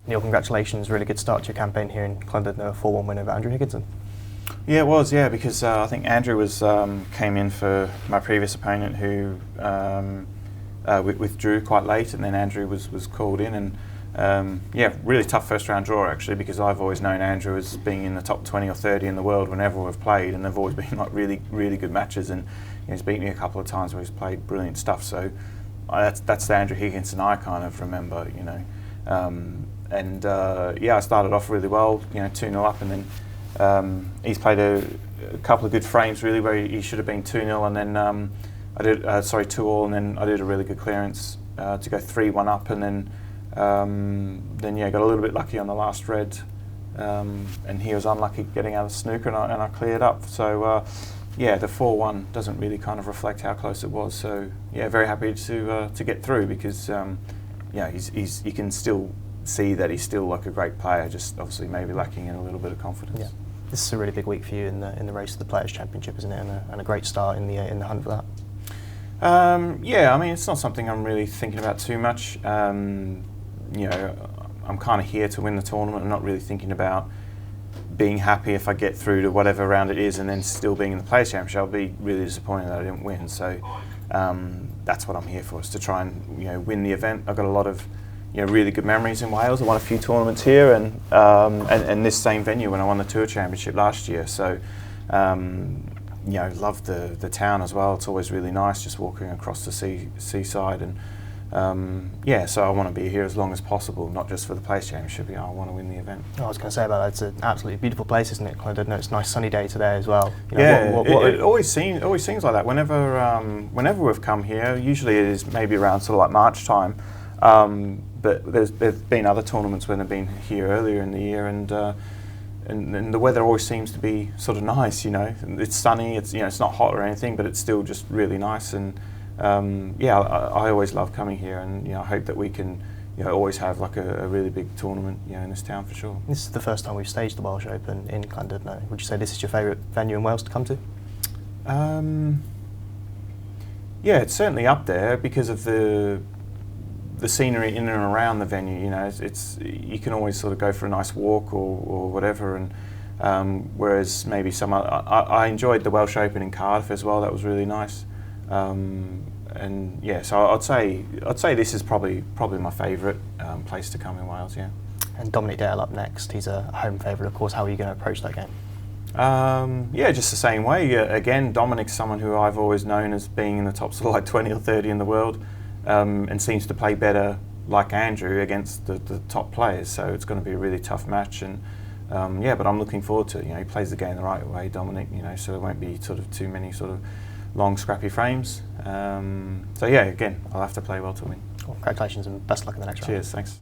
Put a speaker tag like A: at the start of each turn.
A: Neil, congratulations, really good start to your campaign here in London, a 4-1 win over Andrew Higginson.
B: Yeah, it was, because I think Andrew came in for my previous opponent who withdrew quite late, and then Andrew was called in, and really tough first round draw actually, because I've always known Andrew as being in the top 20 or 30 in the world whenever we've played, and they've always been like really, really good matches, and he's beat me a couple of times where he's played brilliant stuff, so that's the Andrew Higginson I kind of remember, I started off really well, 2-0 up, and then he's played a couple of good frames really where he should have been 2-0, and then I did 2-all, and then I did a really good clearance to go 3-1 up, and then got a little bit lucky on the last red, and he was unlucky getting out of snooker, and I cleared up. So the 4-1 doesn't really kind of reflect how close it was. So very happy to get through, because you can still see that he's still like a great player, just obviously maybe lacking in a little bit of confidence.
A: Yeah. This is a really big week for you in the race to the Players' Championship, isn't it? And a great start in the hunt for that.
B: It's not something I'm really thinking about too much. I'm kind of here to win the tournament. I'm not really thinking about being happy if I get through to whatever round it is and then still being in the Players' Championship. I'll be really disappointed that I didn't win. So that's what I'm here for, is to try and win the event. I've got a lot of really good memories in Wales. I won a few tournaments here, and this same venue when I won the Tour Championship last year. So love the town as well. It's always really nice just walking across the seaside, and so I want to be here as long as possible, not just for the Players' Championship. I want to win the event.
A: I was going to say about that, it's an absolutely beautiful place, isn't it? I don't know, it's a nice sunny day today as well.
B: It always seems like that. Whenever we've come here, usually it is maybe around sort of like March time. But there's been other tournaments when they've been here earlier in the year, and the weather always seems to be sort of nice. It's sunny. It's not hot or anything, but it's still just really nice. And I always love coming here, and I hope that we can always have like a really big tournament in this town for sure.
A: This is the first time we've staged the Welsh Open in London. Would you say this is your favourite venue in Wales to come to?
B: It's certainly up there because of the scenery in and around the venue. You can always sort of go for a nice walk or whatever, and whereas maybe I enjoyed the Welsh Open in Cardiff as well. That was really nice, so I'd say this is probably my favourite place to come in Wales. Yeah.
A: And Dominic Dale up next. He's a home favourite, of course. How are you going to approach that game?
B: Just the same way. Again, Dominic's someone who I've always known as being in the top sort of like 20 or 30 in the world. And seems to play better like Andrew against the top players, so it's going to be a really tough match, and but I'm looking forward to it. He plays the game the right way, Dominic, so there won't be sort of too many sort of long scrappy frames, again, I'll have to play well to win.
A: Well, congratulations and best luck in the next round.
B: Cheers, thanks.